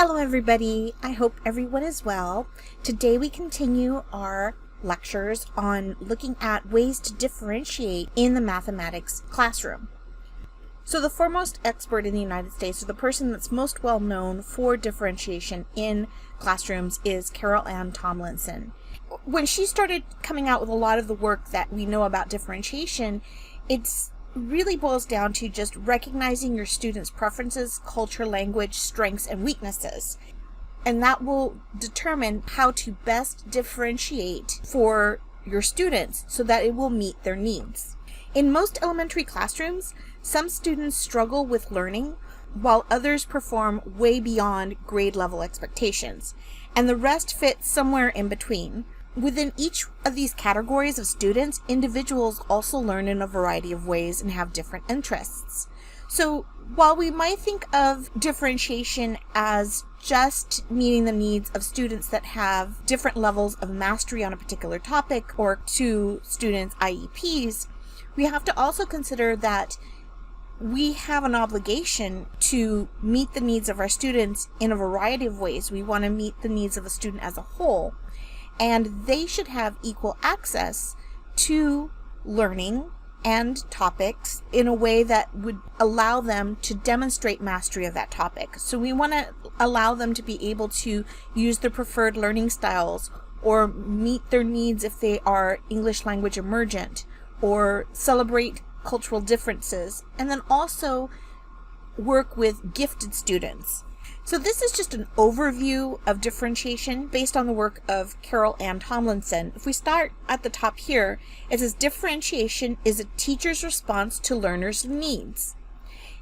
Hello everybody, I hope everyone is well. Today we continue our lectures on looking at ways to differentiate in the mathematics classroom. So the foremost expert in the United States, or the person that's most well known for differentiation in classrooms, is Carol Ann Tomlinson. When she started coming out with a lot of the work that we know about differentiation, it's really boils down to just recognizing your students' preferences, culture, language, strengths, and weaknesses. And that will determine how to best differentiate for your students so that it will meet their needs. In most elementary classrooms, some students struggle with learning, while others perform way beyond grade level expectations, and the rest fit somewhere in between. Within each of these categories of students, individuals also learn in a variety of ways and have different interests. So while we might think of differentiation as just meeting the needs of students that have different levels of mastery on a particular topic, or to students' IEPs, we have to also consider that we have an obligation to meet the needs of our students in a variety of ways. We want to meet the needs of a student as a whole, and they should have equal access to learning and topics in a way that would allow them to demonstrate mastery of that topic. So we want to allow them to be able to use their preferred learning styles, or meet their needs if they are English language emergent, or celebrate cultural differences, and then also work with gifted students. So this is just an overview of differentiation based on the work of Carol Ann Tomlinson. If we start at the top here, it says differentiation is a teacher's response to learners' needs.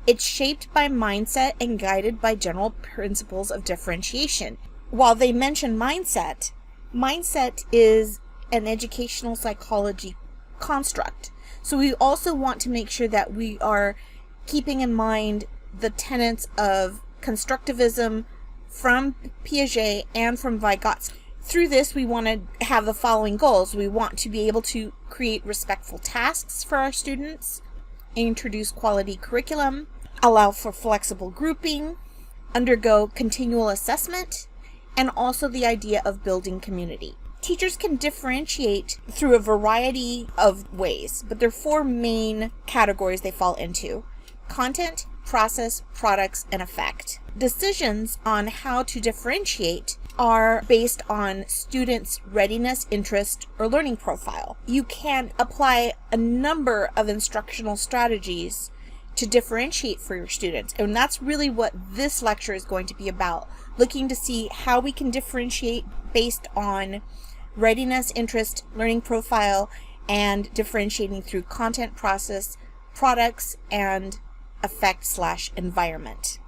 It's shaped by mindset and guided by general principles of differentiation. While they mention mindset, mindset is an educational psychology construct. So we also want to make sure that we are keeping in mind the tenets of constructivism from Piaget and from Vygotsky. Through this, we want to have the following goals. We want to be able to create respectful tasks for our students, introduce quality curriculum, allow for flexible grouping, undergo continual assessment, and also the idea of building community. Teachers can differentiate through a variety of ways, but there are four main categories they fall into: content, process, products, and effect. Decisions on how to differentiate are based on students' readiness, interest, or learning profile. You can apply a number of instructional strategies to differentiate for your students, and that's really what this lecture is going to be about, looking to see how we can differentiate based on readiness, interest, learning profile, and differentiating through content, process, products, and effect/environment.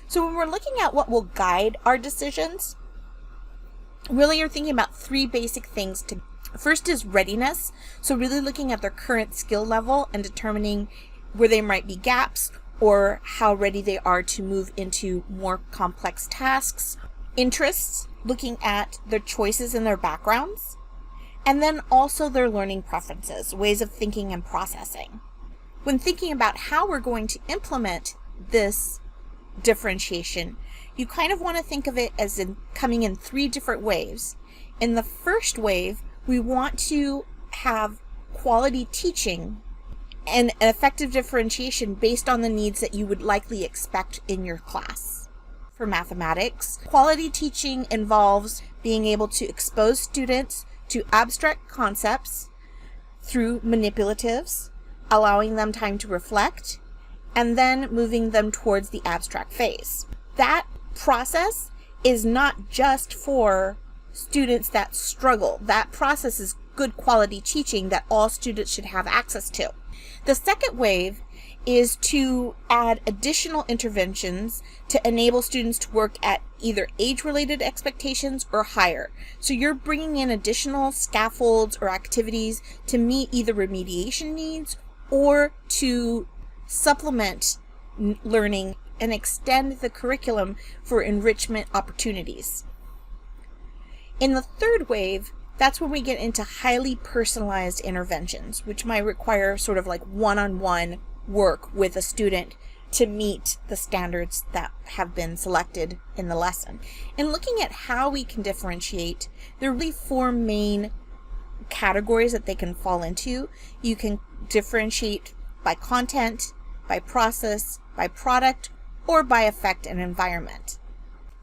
So when we're looking at what will guide our decisions, really you're thinking about three basic things. First is readiness, so really looking at their current skill level and determining where there might be gaps or how ready they are to move into more complex tasks. Interests, looking at their choices and their backgrounds, and then also their learning preferences, ways of thinking and processing. When thinking about how we're going to implement this differentiation, you kind of want to think of it as coming in three different waves. In the first wave, we want to have quality teaching and effective differentiation based on the needs that you would likely expect in your class. For mathematics, quality teaching involves being able to expose students to abstract concepts through manipulatives, allowing them time to reflect, and then moving them towards the abstract phase. That process is not just for students that struggle. That process is good quality teaching that all students should have access to. The second wave is to add additional interventions to enable students to work at either age-related expectations or higher. So you're bringing in additional scaffolds or activities to meet either remediation needs or to supplement learning and extend the curriculum for enrichment opportunities. In the third wave, that's when we get into highly personalized interventions, which might require sort of like one-on-one work with a student to meet the standards that have been selected in the lesson. And looking at how we can differentiate, there are really four main categories that they can fall into. You can differentiate by content, by process, by product, or by effect and environment.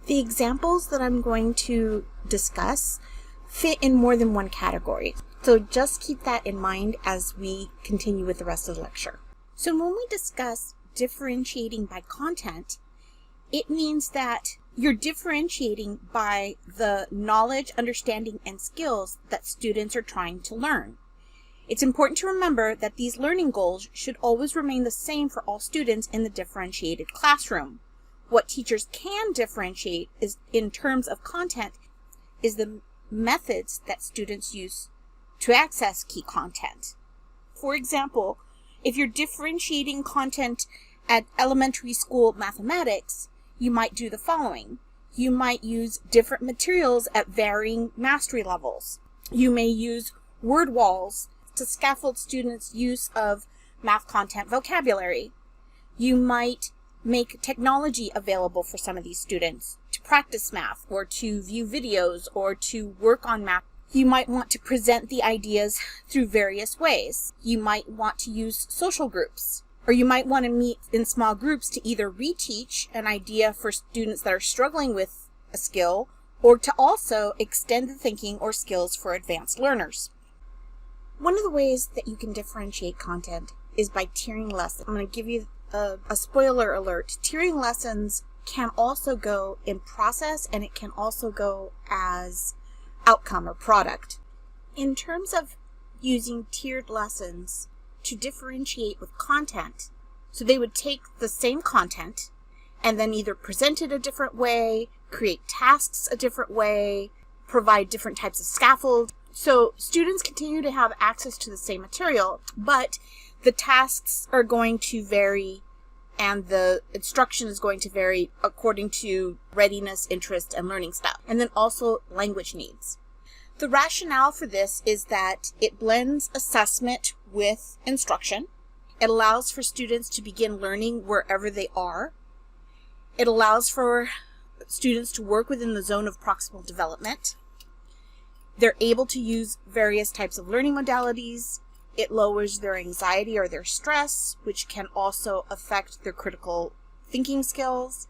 The examples that I'm going to discuss fit in more than one category. So just keep that in mind as we continue with the rest of the lecture. So when we discuss differentiating by content, it means that you're differentiating by the knowledge, understanding, and skills that students are trying to learn. It's important to remember that these learning goals should always remain the same for all students in the differentiated classroom. What teachers can differentiate is, in terms of content, is the methods that students use to access key content. For example, if you're differentiating content at elementary school mathematics, you might do the following. You might use different materials at varying mastery levels. You may use word walls to scaffold students' use of math content vocabulary. You might make technology available for some of these students to practice math or to view videos or to work on math. You might want to present the ideas through various ways. You might want to use social groups, or you might want to meet in small groups to either reteach an idea for students that are struggling with a skill, or to also extend the thinking or skills for advanced learners. One of the ways that you can differentiate content is by tiering lessons. I'm going to give you a spoiler alert. Tiering lessons can also go in process, and it can also go as outcome or product. In terms of using tiered lessons to differentiate with content, so they would take the same content and then either present it a different way, create tasks a different way, provide different types of scaffold. So students continue to have access to the same material, but the tasks are going to vary and the instruction is going to vary according to readiness, interest, and learning style, and then also language needs. The rationale for this is that it blends assessment with instruction. It allows for students to begin learning wherever they are. It allows for students to work within the zone of proximal development. They're able to use various types of learning modalities. It lowers their anxiety or their stress, which can also affect their critical thinking skills.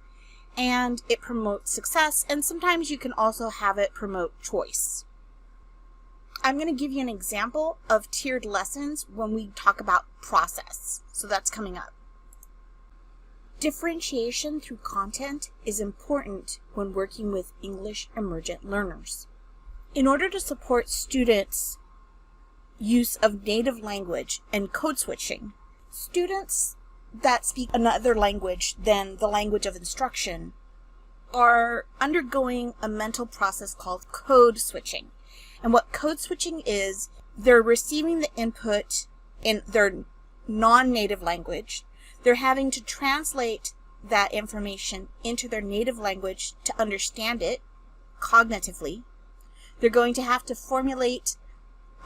And it promotes success, and sometimes you can also have it promote choice. I'm going to give you an example of tiered lessons when we talk about process. So that's coming up. Differentiation through content is important when working with English emergent learners. In order to support students' use of native language and code switching, students that speak another language than the language of instruction are undergoing a mental process called code switching. And what code switching is, they're receiving the input in their non-native language. They're having to translate that information into their native language to understand it cognitively. They're going to have to formulate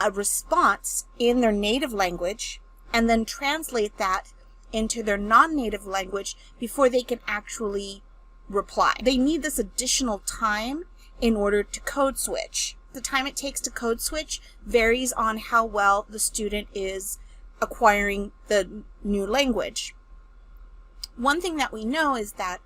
a response in their native language and then translate that into their non-native language before they can actually reply. They need this additional time in order to code switch. The time it takes to code switch varies on how well the student is acquiring the new language. One thing that we know is that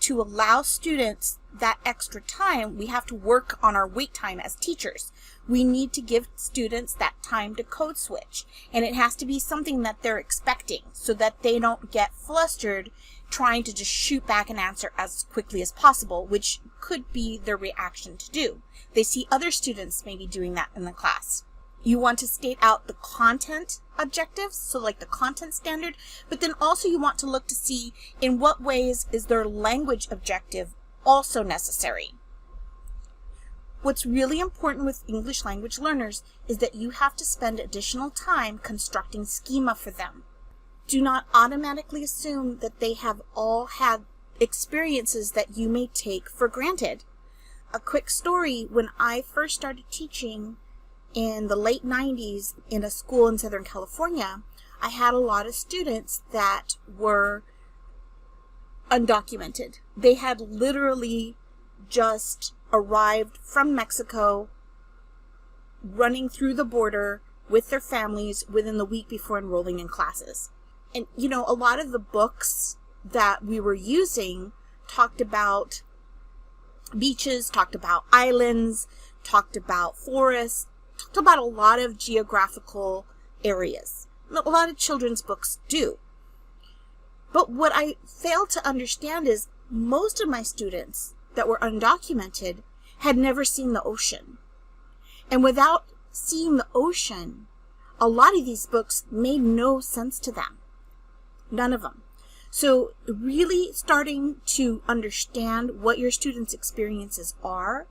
to allow students that extra time, we have to work on our wait time as teachers. We need to give students that time to code switch, and it has to be something that they're expecting so that they don't get flustered trying to just shoot back an answer as quickly as possible, which could be their reaction to do. They see other students maybe doing that in the class. You want to state out the content objectives, so like the content standard, but then also you want to look to see in what ways is their language objective also necessary. What's really important with English language learners is that you have to spend additional time constructing schema for them. Do not automatically assume that they have all had experiences that you may take for granted. A quick story, when I first started teaching in the late 90s in a school in Southern California, I had a lot of students that were undocumented. They had literally just arrived from Mexico, running through the border with their families within the week before enrolling in classes. And, you know, a lot of the books that we were using talked about beaches, talked about islands, talked about forests, talked about a lot of geographical areas. A lot of children's books do. But what I failed to understand is most of my students that were undocumented had never seen the ocean. And without seeing the ocean, a lot of these books made no sense to them. None of them. So really starting to understand what your students' experiences are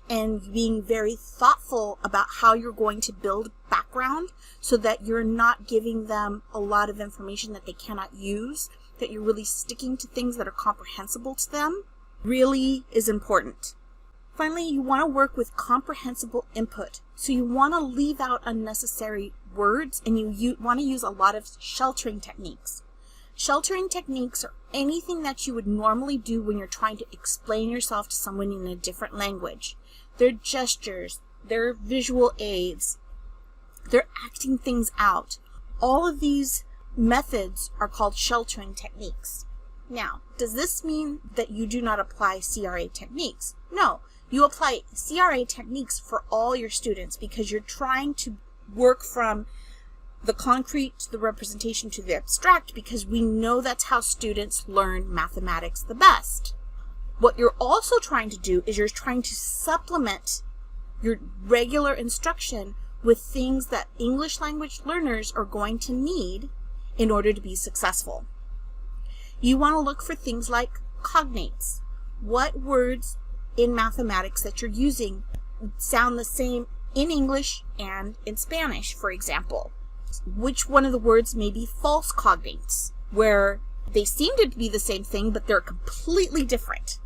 and being very thoughtful about how you're going to build background so that you're not giving them a lot of information that they cannot use, that you're really sticking to things that are comprehensible to them, really is important. Finally, you want to work with comprehensible input. So you want to leave out unnecessary words, and you want to use a lot of sheltering techniques. Sheltering techniques are anything that you would normally do when you're trying to explain yourself to someone in a different language. They're gestures, they're visual aids, they're acting things out. All of these methods are called sheltering techniques. Now, does this mean that you do not apply CRA techniques? No, you apply CRA techniques for all your students because you're trying to work from the concrete to the representation to the abstract because we know that's how students learn mathematics the best. What you're also trying to do is you're trying to supplement your regular instruction with things that English language learners are going to need in order to be successful. You want to look for things like cognates. What words in mathematics that you're using sound the same in English and in Spanish, for example? Which one of the words may be false cognates, where they seem to be the same thing, but they're completely different.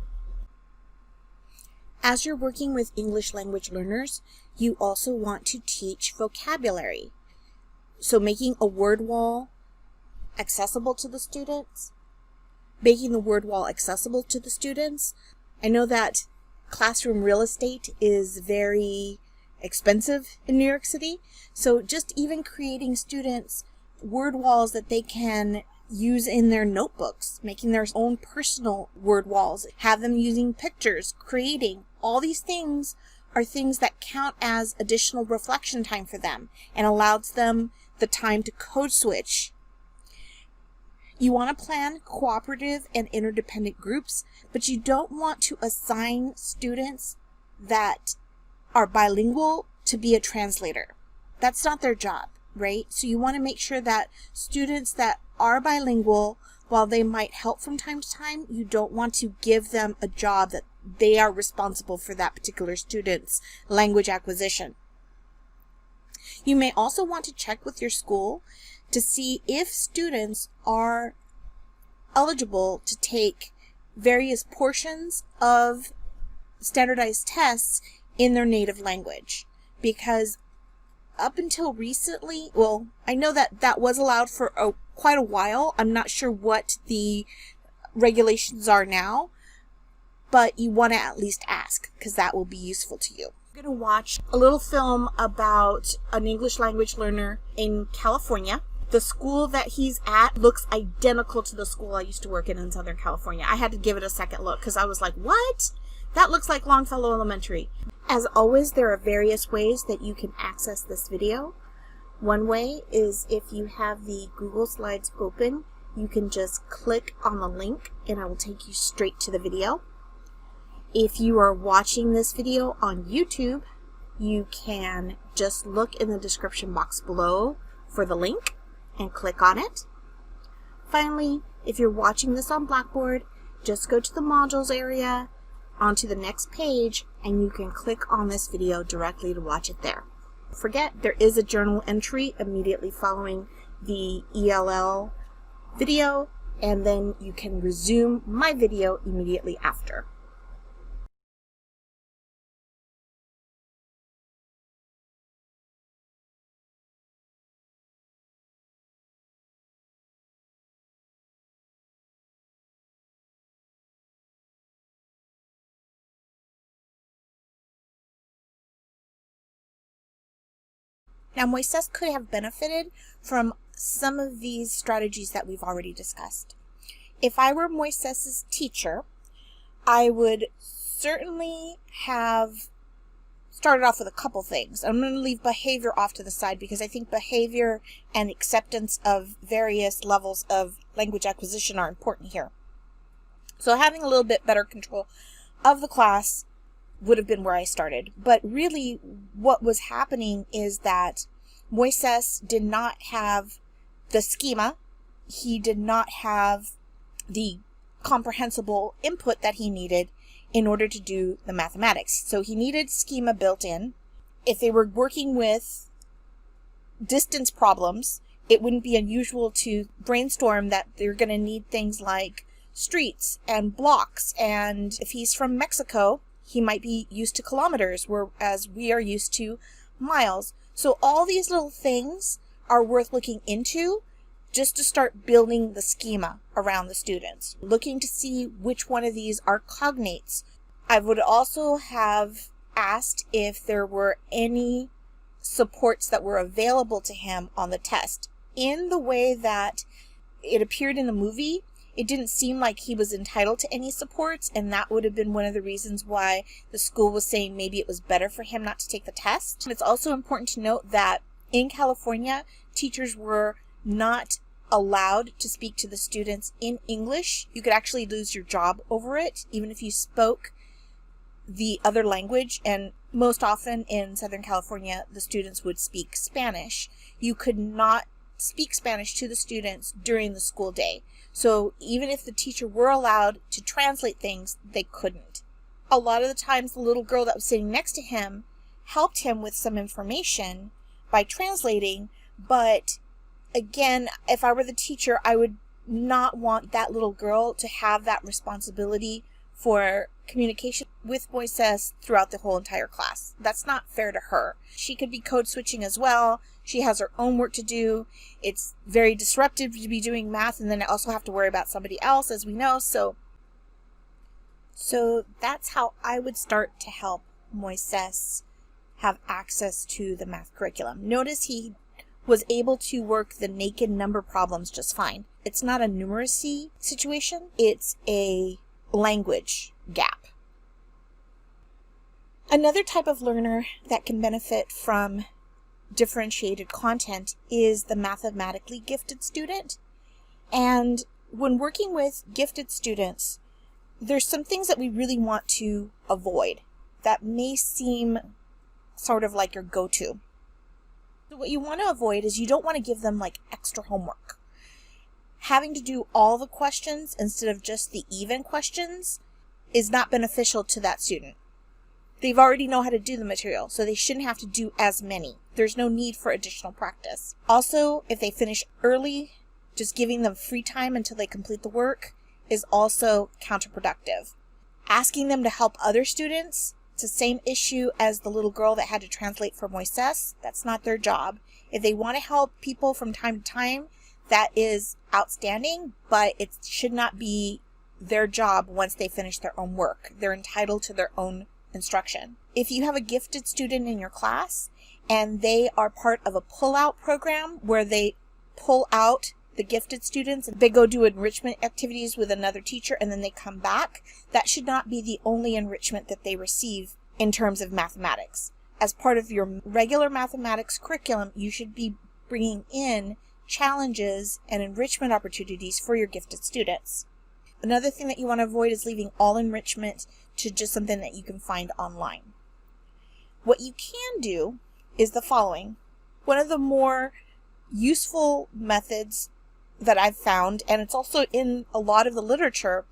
As you're working with English language learners, you also want to teach vocabulary. So making a word wall accessible to the students, making the word wall accessible to the students. I know that classroom real estate is very expensive in New York City, so just even creating students word walls that they can use in their notebooks, making their own personal word walls, have them using pictures, creating, all these things are things that count as additional reflection time for them and allows them the time to code switch. You want to plan cooperative and interdependent groups, but you don't want to assign students that are bilingual to be a translator. That's not their job, right? So you want to make sure that students that are bilingual, while they might help from time to time, you don't want to give them a job that they are responsible for that particular student's language acquisition. You may also want to check with your school to see if students are eligible to take various portions of standardized tests in their native language. Because up until recently, well, I know that that was allowed for quite a while. I'm not sure what the regulations are now, but you want to at least ask because that will be useful to you. We're going to watch a little film about an English language learner in California. The school that he's at looks identical to the school I used to work in Southern California. I had to give it a second look because I was like, what? That looks like Longfellow Elementary. As always, there are various ways that you can access this video. One way is if you have the Google Slides open, you can just click on the link and it will take you straight to the video. If you are watching this video on YouTube, you can just look in the description box below for the link and click on it. Finally, if you're watching this on Blackboard, just go to the modules area, onto the next page, and you can click on this video directly to watch it there. Forget, there is a journal entry immediately following the ELL video, and then you can resume my video immediately after. Now, Moises could have benefited from some of these strategies that we've already discussed. If I were Moises's teacher, I would certainly have started off with a couple things. I'm going to leave behavior off to the side because I think behavior and acceptance of various levels of language acquisition are important here. So having a little bit better control of the class would have been where I started. But really what was happening is that Moises did not have the schema. He did not have the comprehensible input that he needed in order to do the mathematics. So he needed schema built in. If they were working with distance problems, it wouldn't be unusual to brainstorm that they're going to need things like streets and blocks. And if he's from Mexico, he might be used to kilometers, whereas we are used to miles. So all these little things are worth looking into just to start building the schema around the students, looking to see which one of these are cognates. I would also have asked if there were any supports that were available to him on the test. In the way that it appeared in the movie, it didn't seem like he was entitled to any supports, and that would have been one of the reasons why the school was saying maybe it was better for him not to take the test. It's also important to note that in California, teachers were not allowed to speak to the students in English. You could actually lose your job over it, even if you spoke the other language, and most often in Southern California, the students would speak Spanish. You could not speak Spanish to the students during the school day. So even if the teacher were allowed to translate things, they couldn't. A lot of the times, the little girl that was sitting next to him helped him with some information by translating, but again, if I were the teacher, I would not want that little girl to have that responsibility for communication with Moises throughout the whole entire class. That's not fair to her. She could be code switching as well. She has her own work to do. It's very disruptive to be doing math and then also have to worry about somebody else, as we know. So that's how I would start to help Moises have access to the math curriculum. Notice he was able to work the naked number problems just fine. It's not a numeracy situation, it's a language gap. Another type of learner that can benefit from differentiated content is the mathematically gifted student. And when working with gifted students, there's some things that we really want to avoid that may seem sort of like your go-to. So what you want to avoid is you don't want to give them like extra homework. Having to do all the questions instead of just the even questions is not beneficial to that student. They've already know how to do the material, so they shouldn't have to do as many. There's no need for additional practice. Also, if they finish early, just giving them free time until they complete the work is also counterproductive. Asking them to help other students, it's the same issue as the little girl that had to translate for Moises. That's not their job. If they want to help people from time to time, that is outstanding, but it should not be their job once they finish their own work. They're entitled to their own instruction. If you have a gifted student in your class and they are part of a pull-out program where they pull out the gifted students and they go do enrichment activities with another teacher and then they come back, that should not be the only enrichment that they receive in terms of mathematics. As part of your regular mathematics curriculum, you should be bringing in challenges and enrichment opportunities for your gifted students. Another thing that you want to avoid is leaving all enrichment to just something that you can find online. What you can do is the following. One of the more useful methods that I've found, and it's also in a lot of the literature,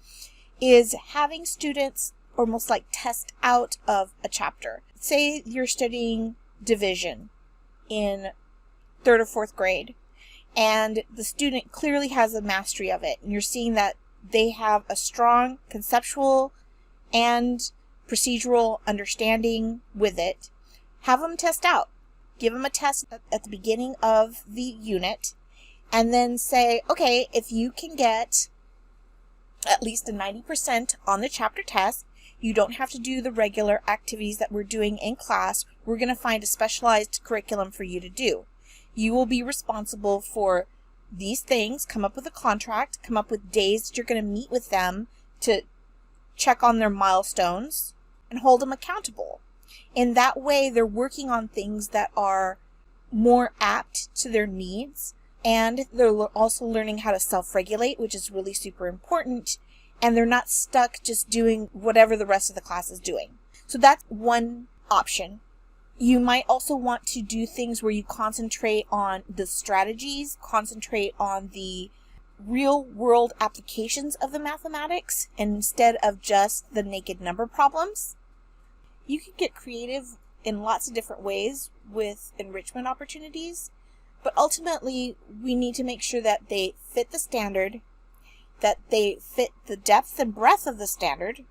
is having students almost like test out of a chapter. Say you're studying division in 3rd or 4th grade, and the student clearly has a mastery of it, and you're seeing that they have a strong conceptual and procedural understanding with it. Have them test out. Give them a test at the beginning of the unit, and then say, okay, if you can get at least a 90% on the chapter test, You don't have to do the regular activities that we're doing in class. We're going to find a specialized curriculum for you to do. You will be responsible for these things, come up with a contract, come up with days that you're going to meet with them to check on their milestones and hold them accountable. In that way, they're working on things that are more apt to their needs, and they're also learning how to self-regulate, which is really super important, and they're not stuck just doing whatever the rest of the class is doing. So that's one option. You might also want to do things where you concentrate on the strategies, concentrate on the real world applications of the mathematics instead of just the naked number problems. You can get creative in lots of different ways with enrichment opportunities, but ultimately we need to make sure that they fit the standard, that they fit the depth and breadth of the standard,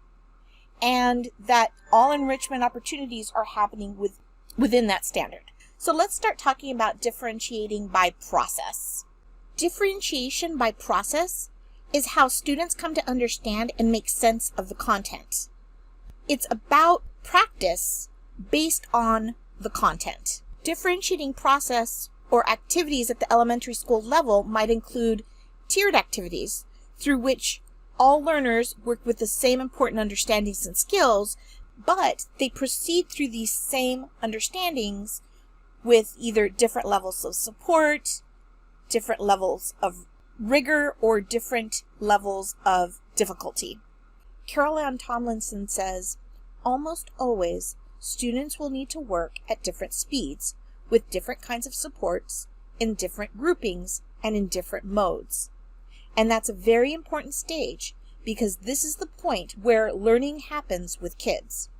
and that all enrichment opportunities are happening within that standard. So let's start talking about differentiating by process. Differentiation by process is how students come to understand and make sense of the content. It's about practice based on the content. Differentiating process or activities at the elementary school level might include tiered activities through which all learners work with the same important understandings and skills, but they proceed through these same understandings with either different levels of support, different levels of rigor, or different levels of difficulty. Carol Ann Tomlinson says, almost always, students will need to work at different speeds with different kinds of supports in different groupings and in different modes. And that's a very important stage because this is the point where learning happens with kids.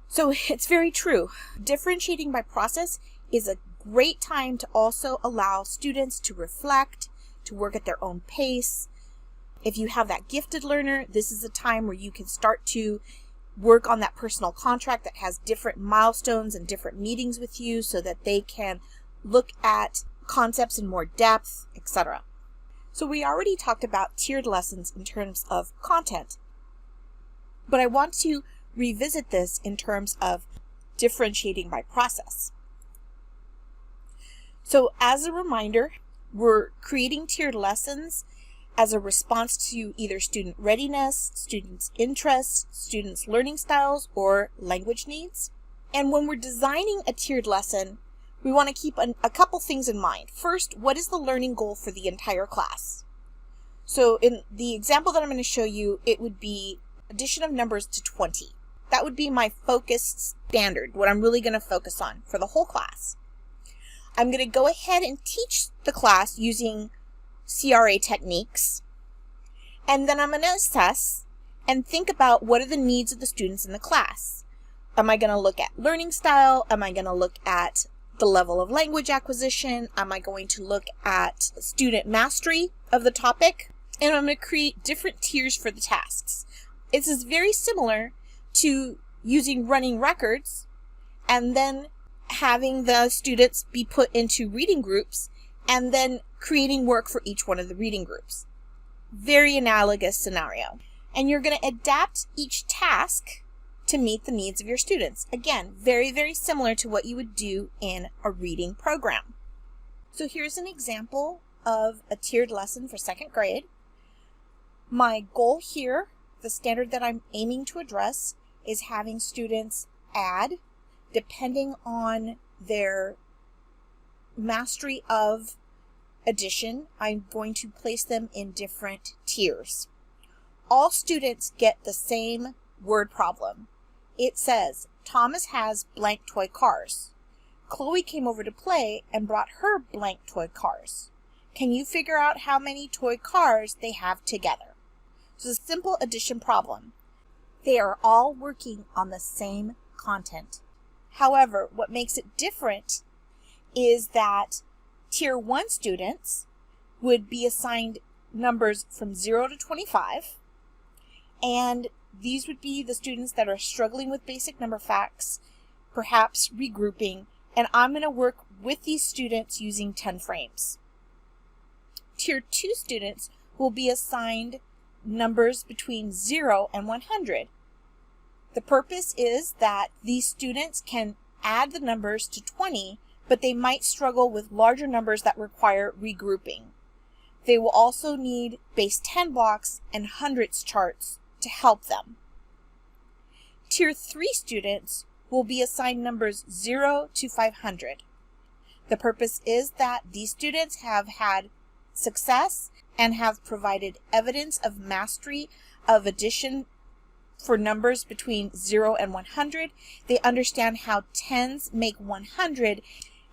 So it's very true. Differentiating by process is a great time to also allow students to reflect, to work at their own pace. If you have that gifted learner, this is a time where you can start to work on that personal contract that has different milestones and different meetings with you so that they can look at concepts in more depth, etc. So we already talked about tiered lessons in terms of content, but I want to revisit this in terms of differentiating by process. So as a reminder, we're creating tiered lessons as a response to either student readiness, students' interests, students' learning styles, or language needs. And when we're designing a tiered lesson, we want to keep a couple things in mind. First, what is the learning goal for the entire class? So in the example that I'm going to show you, it would be addition of numbers to 20. That would be my focus standard, what I'm really going to focus on for the whole class. I'm going to go ahead and teach the class using CRA techniques, and then I'm going to assess and think about what are the needs of the students in the class. Am I going to look at learning style? Am I going to look at the level of language acquisition? Am I going to look at student mastery of the topic? And I'm going to create different tiers for the tasks. This is very similar to using running records and then having the students be put into reading groups and then creating work for each one of the reading groups. Very analogous scenario. And you're going to adapt each task to meet the needs of your students. Again, very, very similar to what you would do in a reading program. So here's an example of a tiered lesson for second grade. My goal here, the standard that I'm aiming to address, is having students add, depending on their mastery of addition, I'm going to place them in different tiers. All students get the same word problem. It says, Thomas has blank toy cars. Chloe came over to play and brought her blank toy cars. Can you figure out how many toy cars they have together? So it's a simple addition problem. They are all working on the same content. However, what makes it different is that Tier 1 students would be assigned numbers from 0 to 25, and these would be the students that are struggling with basic number facts, perhaps regrouping, and I'm going to work with these students using 10 frames. Tier 2 students will be assigned numbers between 0 and 100. The purpose is that these students can add the numbers to 20, but they might struggle with larger numbers that require regrouping. They will also need base 10 blocks and hundreds charts to help them. Tier 3 students will be assigned numbers 0 to 500. The purpose is that these students have had success and have provided evidence of mastery of addition for numbers between 0 and 100. They understand how tens make 100,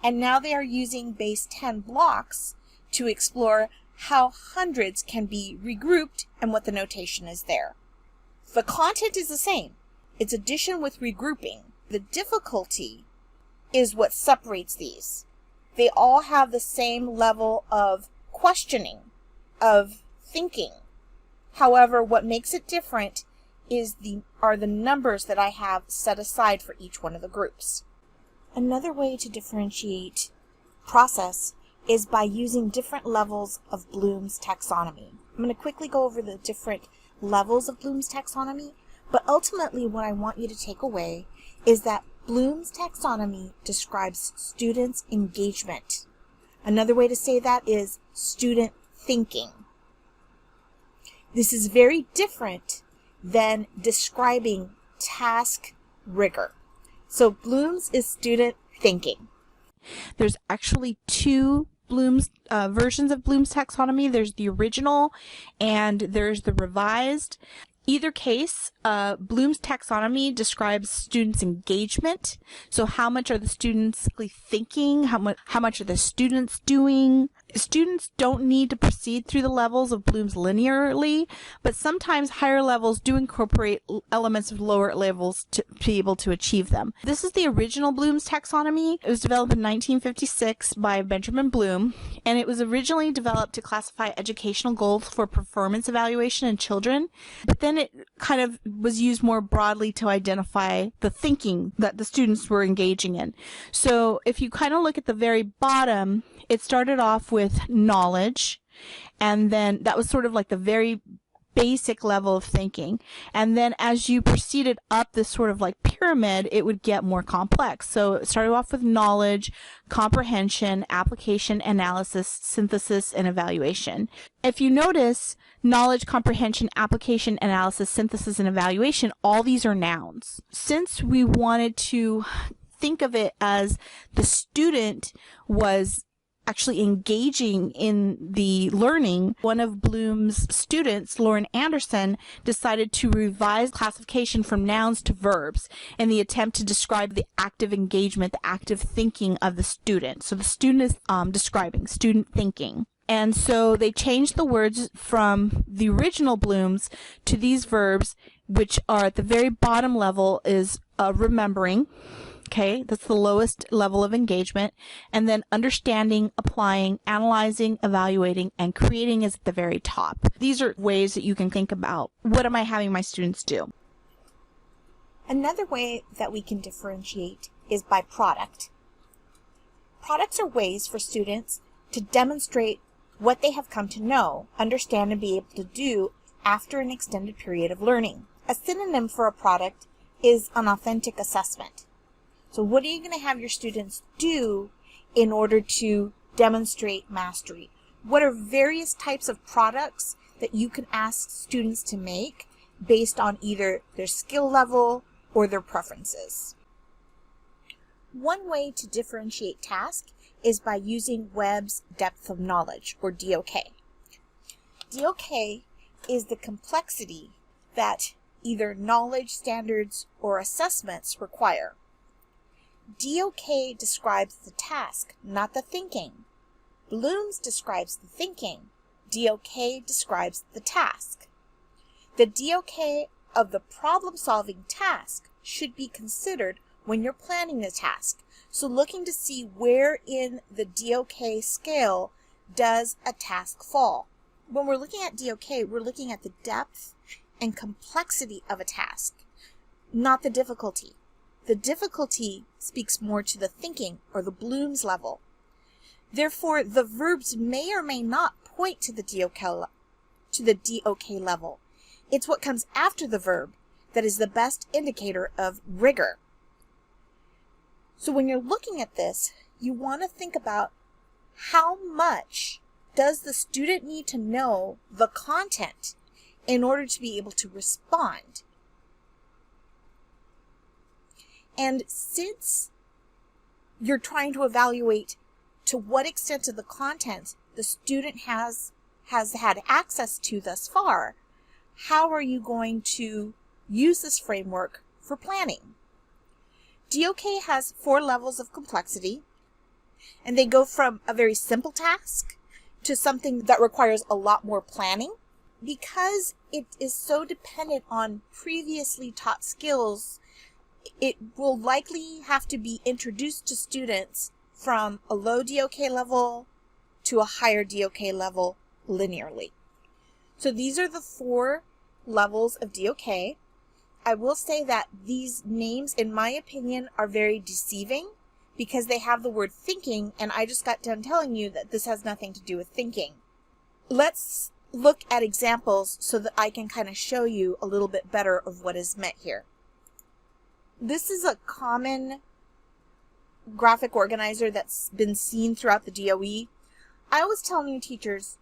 and now they are using base 10 blocks to explore how hundreds can be regrouped and what the notation is there. The content is the same. It's addition with regrouping. The difficulty is what separates these. They all have the same level of questioning, of thinking. However, what makes it different are the numbers that I have set aside for each one of the groups. Another way to differentiate process is by using different levels of Bloom's taxonomy. I'm going to quickly go over the different levels of Bloom's taxonomy, but ultimately what I want you to take away is that Bloom's taxonomy describes students' engagement. Another way to say that is student thinking. This is very different than describing task rigor. So Bloom's is student thinking. There's actually two Bloom's versions of Bloom's taxonomy. There's the original and there's the revised. Either case, Bloom's taxonomy describes students' engagement. So how much are the students thinking? How much are the students doing? Students don't need to proceed through the levels of Bloom's linearly, but sometimes higher levels do incorporate elements of lower levels to be able to achieve them. This is the original Bloom's taxonomy. It was developed in 1956 by Benjamin Bloom, and it was originally developed to classify educational goals for performance evaluation in children, but then it kind of was used more broadly to identify the thinking that the students were engaging in. So if you kind of look at the very bottom, it started off with knowledge, and then that was sort of like the very basic level of thinking. And then as you proceeded up this sort of like pyramid, it would get more complex. So it started off with knowledge, comprehension, application, analysis, synthesis, and evaluation. If you notice, knowledge, comprehension, application, analysis, synthesis, and evaluation, all these are nouns. Since we wanted to think of it as the student was actually engaging in the learning, one of Bloom's students, Lauren Anderson, decided to revise classification from nouns to verbs in the attempt to describe the active engagement, the active thinking of the student. So the student is describing student thinking. And so they changed the words from the original Bloom's to these verbs, which are at the very bottom level is remembering. Okay, that's the lowest level of engagement. And then understanding, applying, analyzing, evaluating, and creating is at the very top. These are ways that you can think about, what am I having my students do? Another way that we can differentiate is by product. Products are ways for students to demonstrate what they have come to know, understand, and be able to do after an extended period of learning. A synonym for a product is an authentic assessment. So what are you going to have your students do in order to demonstrate mastery? What are various types of products that you can ask students to make based on either their skill level or their preferences? One way to differentiate tasks is by using Webb's depth of knowledge, or DOK. DOK is the complexity that either knowledge standards or assessments require. DOK describes the task, not the thinking. Bloom's describes the thinking. DOK describes the task. The DOK of the problem-solving task should be considered when you're planning the task. So looking to see where in the DOK scale does a task fall. When we're looking at DOK, we're looking at the depth and complexity of a task, not the difficulty. The difficulty speaks more to the thinking or the Bloom's level. Therefore, the verbs may or may not point to the DOK level. It's what comes after the verb that is the best indicator of rigor. So when you're looking at this, you want to think about how much does the student need to know the content in order to be able to respond. And since you're trying to evaluate to what extent of the content the student has had access to thus far, how are you going to use this framework for planning? DOK has 4 levels of complexity, and they go from a very simple task to something that requires a lot more planning. Because it is so dependent on previously taught skills, it will likely have to be introduced to students from a low DOK level to a higher DOK level linearly. So these are the 4 levels of DOK. I will say that these names, in my opinion, are very deceiving because they have the word thinking, and I just got done telling you that this has nothing to do with thinking. Let's look at examples so that I can kind of show you a little bit better of what is meant here. This is a common graphic organizer that's been seen throughout the DOE. I always tell new teachers,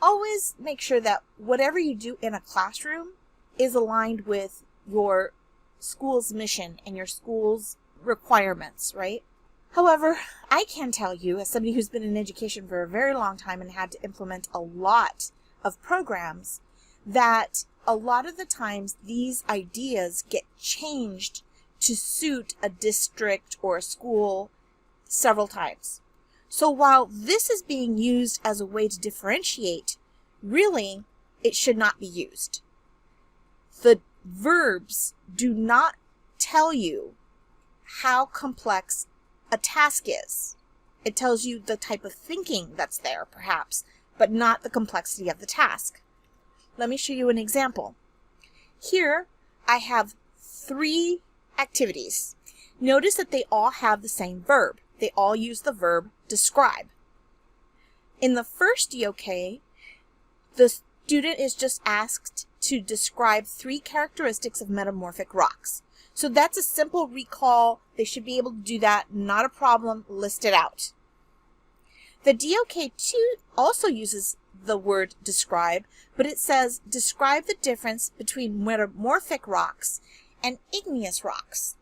always make sure that whatever you do in a classroom is aligned with your school's mission and your school's requirements, right? However, I can tell you, as somebody who's been in education for a very long time and had to implement a lot of programs, that a lot of the times these ideas get changed to suit a district or a school several times. So while this is being used as a way to differentiate, really it should not be used. The verbs do not tell you how complex a task is. It tells you the type of thinking that's there, perhaps, but not the complexity of the task. Let me show you an example. Here, I have 3 activities. Notice that they all have the same verb. They all use the verb describe. In the first DOK, the student is just asked to describe 3 characteristics of metamorphic rocks. So that's a simple recall. They should be able to do that. Not a problem. List it out. The DOK2 also uses the word describe, but it says describe the difference between metamorphic rocks and igneous rocks.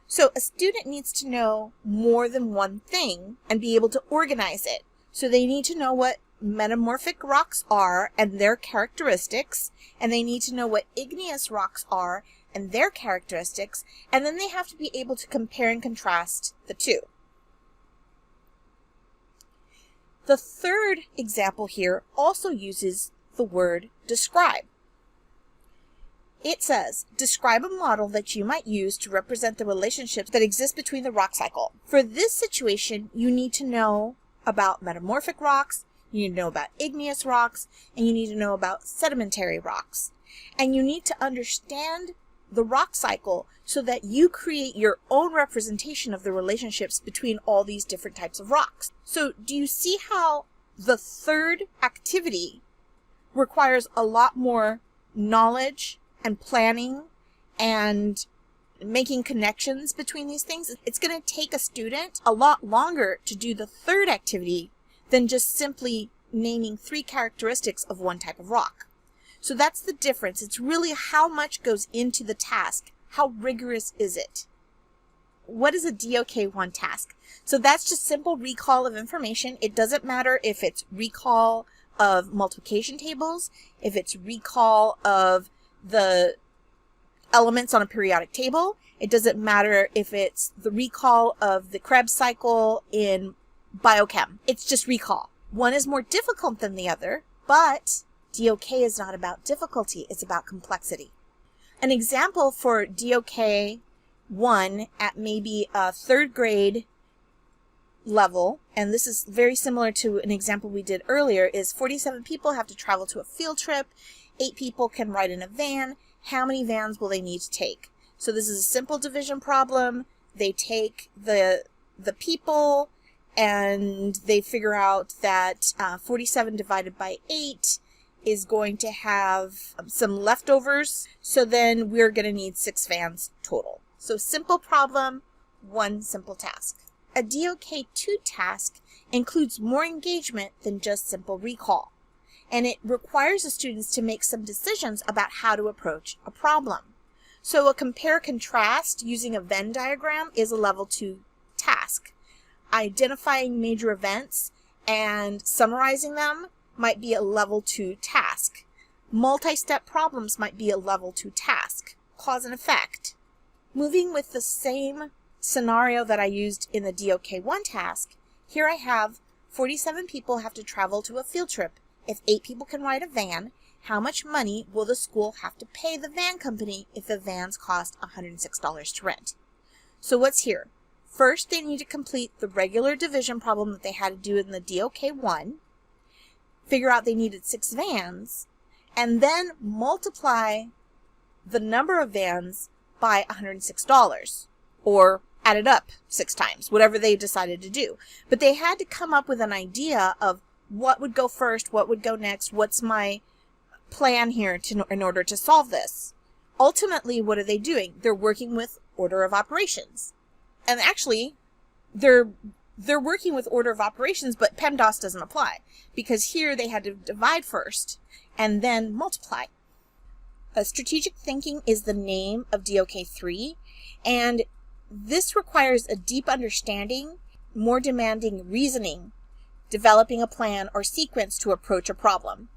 So a student needs to know more than one thing and be able to organize it. So they need to know what metamorphic rocks are and their characteristics, and they need to know what igneous rocks are and their characteristics, and then they have to be able to compare and contrast the two. The third example here also uses the word describe. It says, describe a model that you might use to represent the relationships that exist between the rock cycle. For this situation, you need to know about metamorphic rocks, you need to know about igneous rocks, and you need to know about sedimentary rocks. And you need to understand the rock cycle so that you create your own representation of the relationships between all these different types of rocks. So do you see how the third activity requires a lot more knowledge and planning and making connections between these things? It's going to take a student a lot longer to do the third activity than just simply naming 3 characteristics of one type of rock. So that's the difference. It's really how much goes into the task. How rigorous is it? What is a DOK1 task? So that's just simple recall of information. It doesn't matter if it's recall of multiplication tables, if it's recall of the elements on a periodic table. It doesn't matter if it's the recall of the Krebs cycle in biochem. It's just recall. One is more difficult than the other, but DOK is not about difficulty, it's about complexity. An example for DOK 1 at maybe a 3rd grade level, and this is very similar to an example we did earlier, is 47 people have to travel to a field trip, 8 people can ride in a van. How many vans will they need to take? So this is a simple division problem. They take the people and they figure out that 47 divided by 8 is going to have some leftovers, so then we're going to need 6 vans total. So simple problem, 1 simple task. A DOK2 task includes more engagement than just simple recall, and it requires the students to make some decisions about how to approach a problem. So a compare-contrast using a Venn diagram is a level 2 task. Identifying major events and summarizing them might be a level 2 task. Multi-step problems might be a level 2 task. Cause and effect. Moving with the same scenario that I used in the DOK1 task, here I have 47 people have to travel to a field trip. If 8 people can ride a van, how much money will the school have to pay the van company if the vans cost $106 to rent? So what's here? First, they need to complete the regular division problem that they had to do in the DOK1, figure out they needed 6 vans, and then multiply the number of vans by $106, or add it up 6 times, whatever they decided to do. But they had to come up with an idea of what would go first, what would go next, what's my plan here in order to solve this. Ultimately, what are they doing? They're working with order of operations. And actually, they're working with order of operations, but PEMDAS doesn't apply, because here they had to divide first and then multiply. Strategic thinking is the name of DOK3, and this requires a deep understanding, more demanding reasoning, developing a plan or sequence to approach a problem.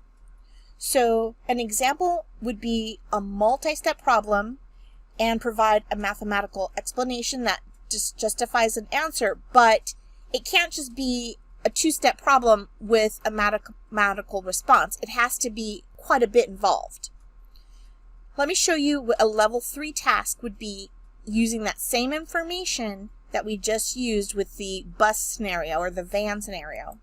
So an example would be a multi-step problem and provide a mathematical explanation that just justifies an answer, but it can't just be a 2-step problem with a mathematical response. It has to be quite a bit involved. Let me show you what a level 3 task would be using that same information that we just used with the bus scenario or the van scenario.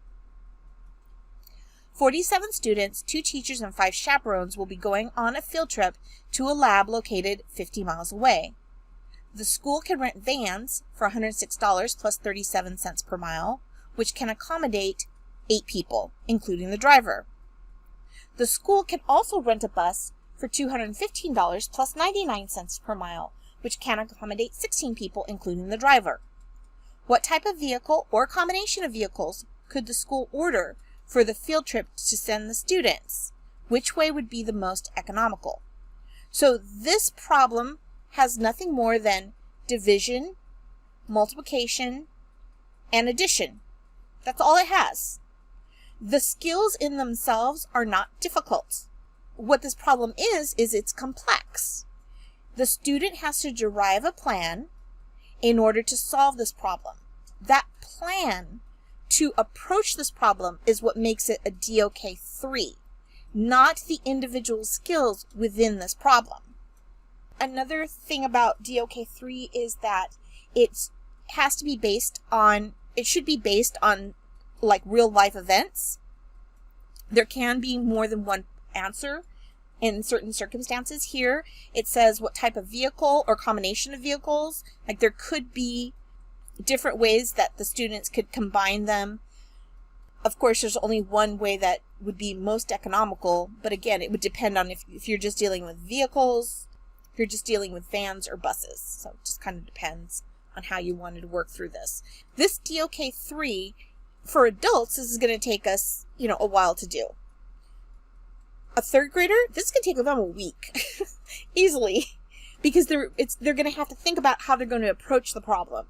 47 students, 2 teachers, and 5 chaperones will be going on a field trip to a lab located 50 miles away. The school can rent vans for $106 plus 37 cents per mile, which can accommodate 8 people, including the driver. The school can also rent a bus for $215 plus 99 cents per mile, which can accommodate 16 people, including the driver. What type of vehicle or combination of vehicles could the school order for the field trip to send the students? Which way would be the most economical? So this problem has nothing more than division, multiplication, and addition. That's all it has. The skills in themselves are not difficult. What this problem is it's complex. The student has to derive a plan in order to solve this problem. That plan to approach this problem is what makes it a DOK3, not the individual skills within this problem. Another thing about DOK3 is that it should be based on like real life events. There can be more than one answer in certain circumstances. Here it says what type of vehicle or combination of vehicles. Like there could be different ways that the students could combine them. Of course, there's only one way that would be most economical, but again, it would depend on if you're just dealing with vehicles, if you're just dealing with vans or buses. So it just kind of depends on how you wanted to work through this. This DOK3, for adults, this is going to take us, a while to do. A 3rd grader, this can take them a week, easily, because they're going to have to think about how they're going to approach the problem.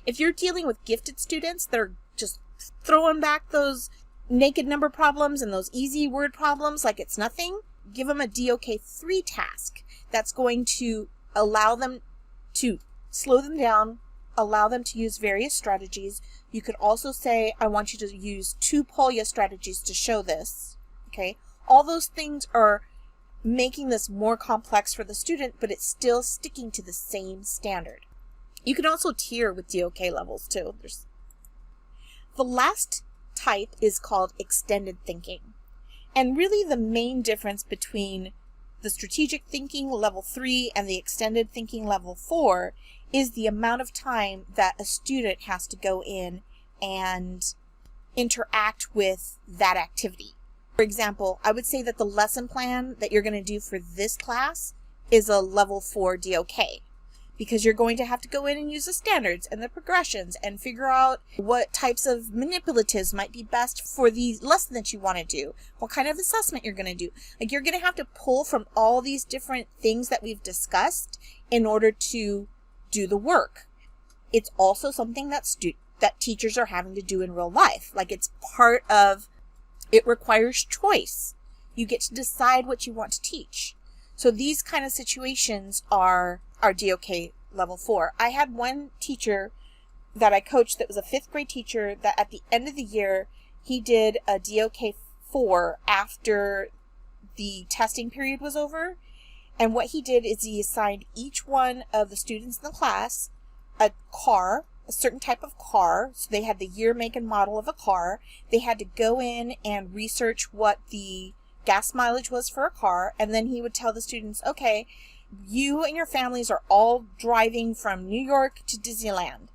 If you're dealing with gifted students that are just throwing back those naked number problems and those easy word problems like it's nothing, give them a DOK3 task that's going to allow them to slow them down, allow them to use various strategies. You could also say, I want you to use 2 Polya strategies to show this. Okay, all those things are making this more complex for the student, but it's still sticking to the same standard. You can also tier with DOK levels too. The last type is called extended thinking. And really the main difference between the strategic thinking level 3 and the extended thinking level 4 is the amount of time that a student has to go in and interact with that activity. For example, I would say that the lesson plan that you're going to do for this class is a level 4 DOK, because you're going to have to go in and use the standards and the progressions and figure out what types of manipulatives might be best for the lesson that you want to do, what kind of assessment you're going to do. Like, you're going to have to pull from all these different things that we've discussed in order to do the work. It's also something that teachers are having to do in real life. Like, it's part of, it requires choice. You get to decide what you want to teach. So these kind of situations are DOK level 4. I had one teacher that I coached that was a 5th grade teacher that at the end of the year, he did a DOK 4 after the testing period was over. And what he did is he assigned each one of the students in the class a car, a certain type of car. So they had the year, make, and model of a car. They had to go in and research what the gas mileage was for a car, and then he would tell the students, okay, you and your families are all driving from New York to Disneyland.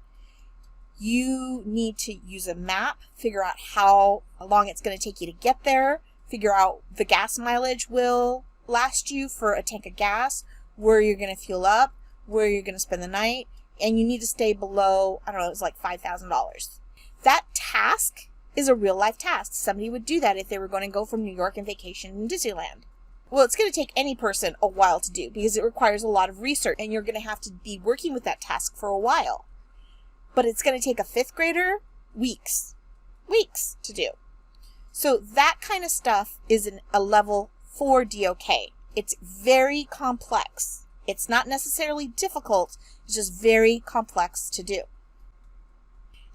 You need to use a map, figure out how long it's going to take you to get there, figure out the gas mileage will last you for a tank of gas, where you're going to fuel up, where you're going to spend the night, and you need to stay below, I don't know, it was like $5,000. That task is a real life task. Somebody would do that if they were going to go from New York and vacation in Disneyland. Well, it's going to take any person a while to do because it requires a lot of research, and you're going to have to be working with that task for a while. But it's going to take a 5th grader weeks to do. So that kind of stuff is a level 4 DOK. It's very complex. It's not necessarily difficult, it's just very complex to do.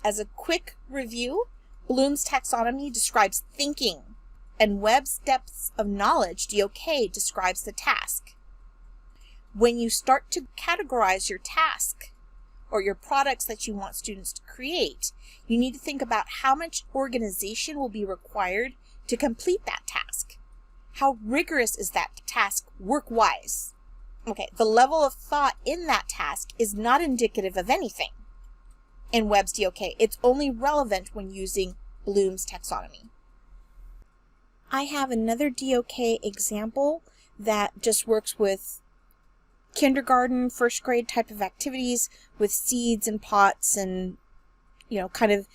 As a quick review, Bloom's taxonomy describes thinking, and Webb's depths of knowledge, DOK, describes the task. When you start to categorize your task or your products that you want students to create, you need to think about how much organization will be required to complete that task. How rigorous is that task work-wise? Okay, the level of thought in that task is not indicative of anything in Webb's DOK. It's only relevant when using Bloom's taxonomy. I have another DOK example that just works with kindergarten, 1st grade type of activities with seeds and pots and, kind of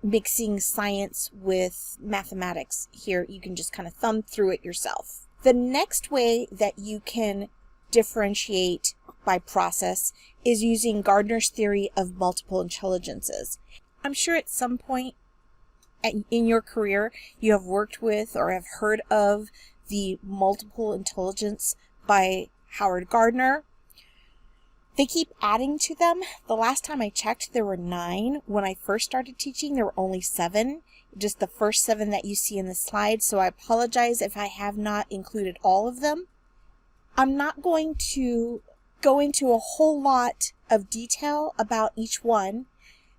mixing science with mathematics. Here, you can just kind of thumb through it yourself. The next way that you can differentiate by process is using Gardner's theory of multiple intelligences. I'm sure at some point in your career you have worked with or have heard of the multiple intelligence by Howard Gardner. They keep adding to them. The last time I checked, there were 9. When I first started teaching, there were only 7. Just the first 7 that you see in the slide, so I apologize if I have not included all of them. I'm not going to go into a whole lot of detail about each one.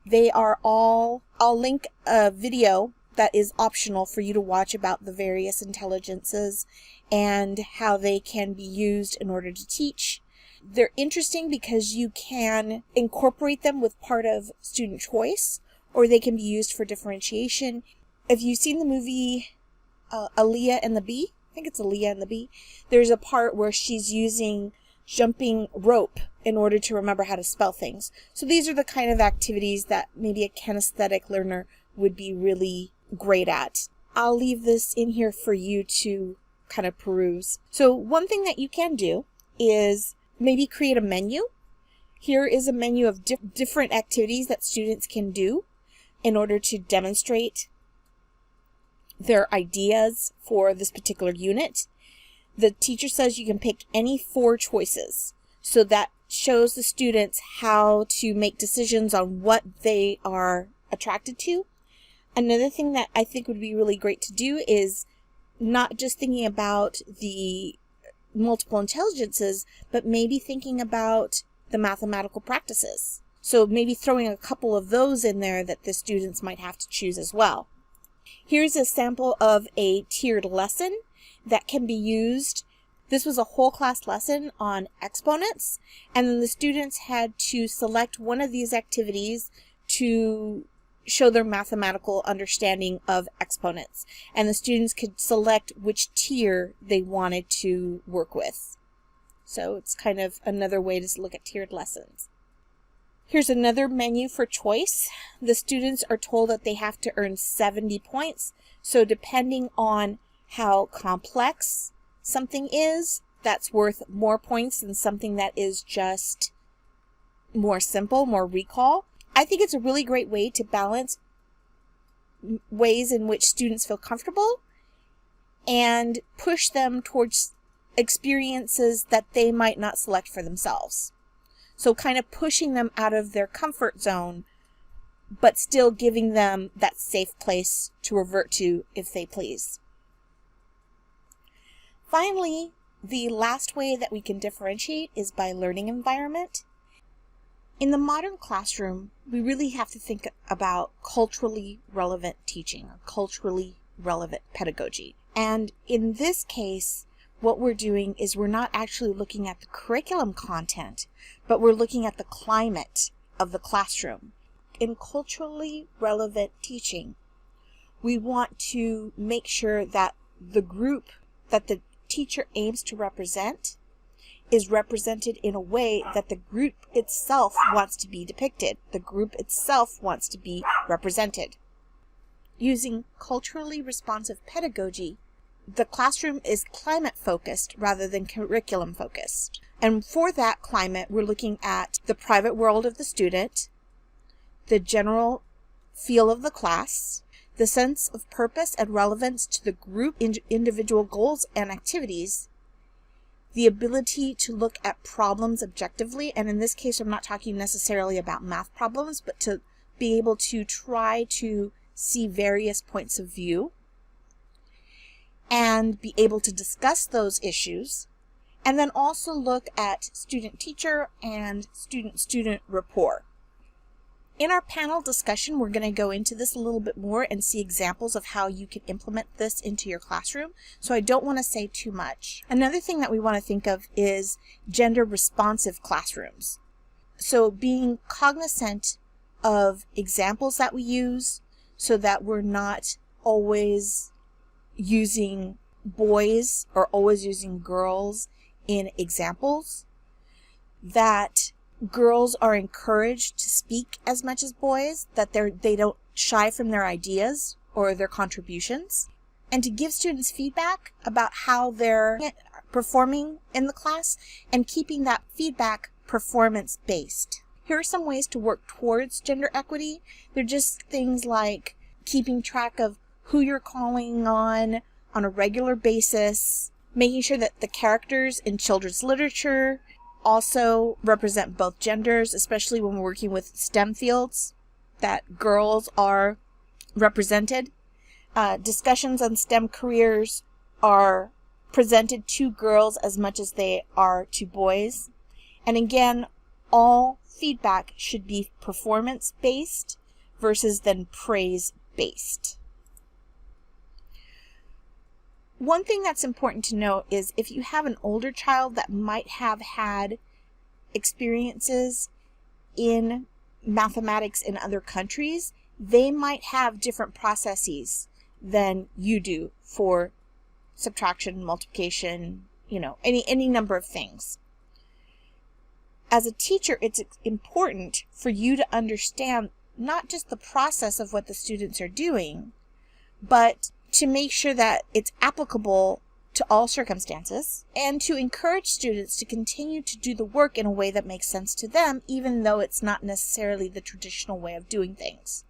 They are all, I'll link a video that is optional for you to watch about the various intelligences and how they can be used in order to teach. They're interesting because you can incorporate them with part of student choice, or they can be used for differentiation. If you've seen the movie Aaliyah and the Bee, I think it's Aaliyah and the Bee, there's a part where she's using jumping rope in order to remember how to spell things. So these are the kind of activities that maybe a kinesthetic learner would be really great at. I'll leave this in here for you to kind of peruse. So one thing that you can do is maybe create a menu. Here is a menu of different activities that students can do in order to demonstrate their ideas for this particular unit. The teacher says you can pick any 4 choices. So that shows the students how to make decisions on what they are attracted to. Another thing that I think would be really great to do is not just thinking about the multiple intelligences, but maybe thinking about the mathematical practices. So maybe throwing a couple of those in there that the students might have to choose as well. Here's a sample of a tiered lesson that can be used. This was a whole class lesson on exponents, and then the students had to select one of these activities to show their mathematical understanding of exponents, and the students could select which tier they wanted to work with. So it's kind of another way to look at tiered lessons. Here's another menu for choice. The students are told that they have to earn 70 points. So depending on how complex something is, that's worth more points than something that is just more simple, more recall. I think it's a really great way to balance ways in which students feel comfortable and push them towards experiences that they might not select for themselves. So kind of pushing them out of their comfort zone, but still giving them that safe place to revert to if they please. Finally, the last way that we can differentiate is by learning environment. In the modern classroom, we really have to think about culturally relevant teaching or culturally relevant pedagogy. And in this case, what we're doing is we're not actually looking at the curriculum content, but we're looking at the climate of the classroom. In culturally relevant teaching, we want to make sure that the group that the teacher aims to represent is represented in a way that the group itself wants to be depicted. The group itself wants to be represented. Using culturally responsive pedagogy, the classroom is climate focused rather than curriculum focused. And for that climate, we're looking at the private world of the student, the general feel of the class, the sense of purpose and relevance to the group individual goals and activities, the ability to look at problems objectively, and in this case I'm not talking necessarily about math problems, but to be able to try to see various points of view and be able to discuss those issues, and then also look at student-teacher and student-student rapport. In our panel discussion, we're going to go into this a little bit more and see examples of how you can implement this into your classroom, so I don't want to say too much. Another thing that we want to think of is gender-responsive classrooms. So being cognizant of examples that we use so that we're not always using boys or always using girls in examples, that girls are encouraged to speak as much as boys, that they don't shy from their ideas or their contributions, and to give students feedback about how they're performing in the class and keeping that feedback performance-based. Here are some ways to work towards gender equity. They're just things like keeping track of who you're calling on a regular basis, making sure that the characters in children's literature also represent both genders, especially when we're working with STEM fields, that girls are represented. Discussions on STEM careers are presented to girls as much as they are to boys. And again, all feedback should be performance-based versus then praise-based. One thing that's important to note is if you have an older child that might have had experiences in mathematics in other countries, they might have different processes than you do for subtraction, multiplication, any number of things. As a teacher, it's important for you to understand not just the process of what the students are doing, but to make sure that it's applicable to all circumstances, and to encourage students to continue to do the work in a way that makes sense to them, even though it's not necessarily the traditional way of doing things.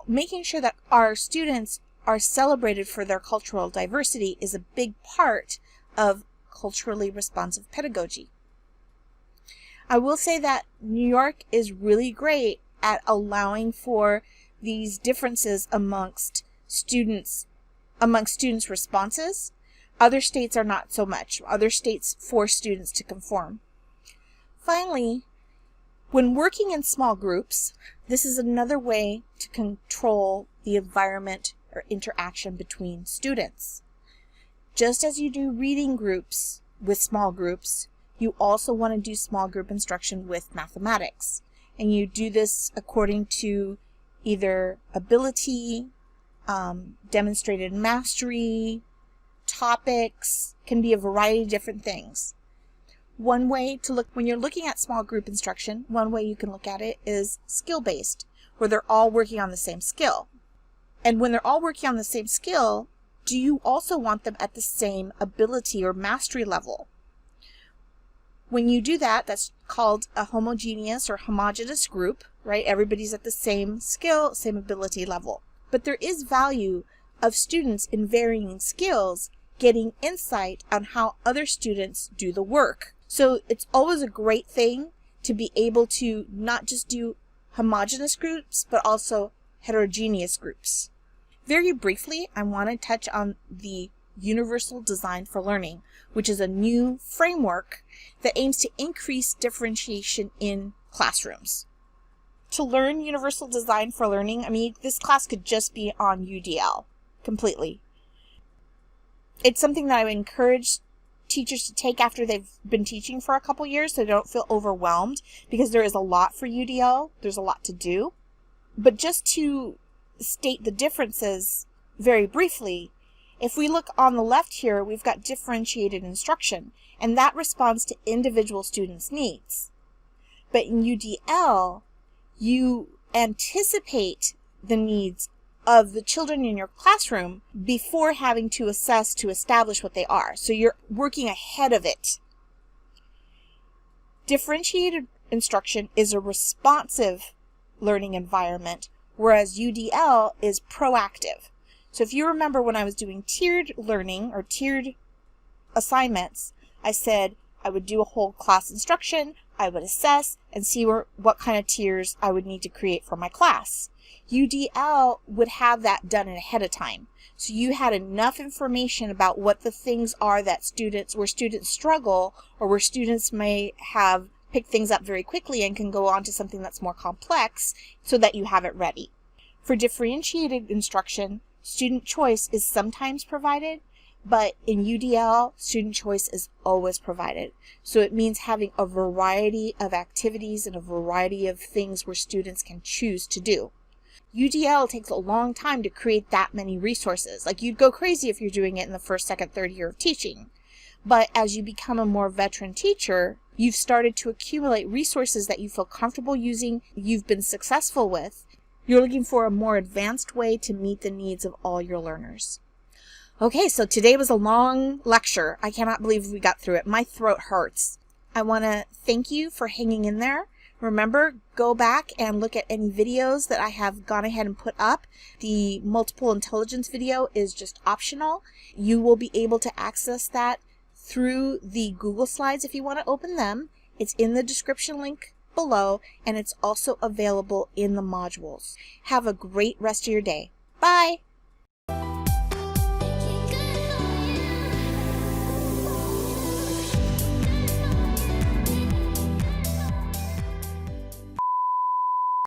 Making sure that our students are celebrated for their cultural diversity is a big part of culturally responsive pedagogy. I will say that New York is really great at allowing for these differences amongst students' responses. Other states are not so much. Other states force students to conform. Finally, when working in small groups, this is another way to control the environment or interaction between students. Just as you do reading groups with small groups, you also want to do small group instruction with mathematics. And you do this according to either ability, demonstrated mastery, topics, can be a variety of different things. One way to look, when you're looking at small group instruction, one way you can look at it is skill-based, where they're all working on the same skill. And when they're all working on the same skill, do you also want them at the same ability or mastery level? When you do that, that's called a homogeneous or homogeneous group, right? Everybody's at the same skill, same ability level. But there is value of students in varying skills getting insight on how other students do the work. So it's always a great thing to be able to not just do homogeneous groups, but also heterogeneous groups. Very briefly, I want to touch on the Universal Design for Learning, which is a new framework that aims to increase differentiation in classrooms. To learn Universal Design for Learning, I mean, this class could just be on UDL completely. It's something that I would encourage teachers to take after they've been teaching for a couple years so they don't feel overwhelmed, because there is a lot for UDL. There's a lot to do. But just to state the differences very briefly, if we look on the left here, we've got differentiated instruction, and that responds to individual students' needs. But in UDL, you anticipate the needs of the children in your classroom before having to assess to establish what they are. So you're working ahead of it. Differentiated instruction is a responsive learning environment, whereas UDL is proactive. So if you remember when I was doing tiered learning or tiered assignments, I said I would do a whole class instruction, I would assess and see what kind of tiers I would need to create for my class. UDL would have that done ahead of time. So you had enough information about what the things are that where students struggle, or where students may have picked things up very quickly and can go on to something that's more complex, so that you have it ready. For differentiated instruction, student choice is sometimes provided, but in UDL, student choice is always provided. So it means having a variety of activities and a variety of things where students can choose to do. UDL takes a long time to create that many resources. Like, you'd go crazy if you're doing it in the first, second, third year of teaching. But as you become a more veteran teacher, you've started to accumulate resources that you feel comfortable using, you've been successful with. You're looking for a more advanced way to meet the needs of all your learners. Okay, so today was a long lecture. I cannot believe we got through it. My throat hurts. I want to thank you for hanging in there. Remember, go back and look at any videos that I have gone ahead and put up. The multiple intelligence video is just optional. You will be able to access that through the Google Slides if you want to open them. It's in the description link below, and it's also available in the modules. Have a great rest of your day. Bye!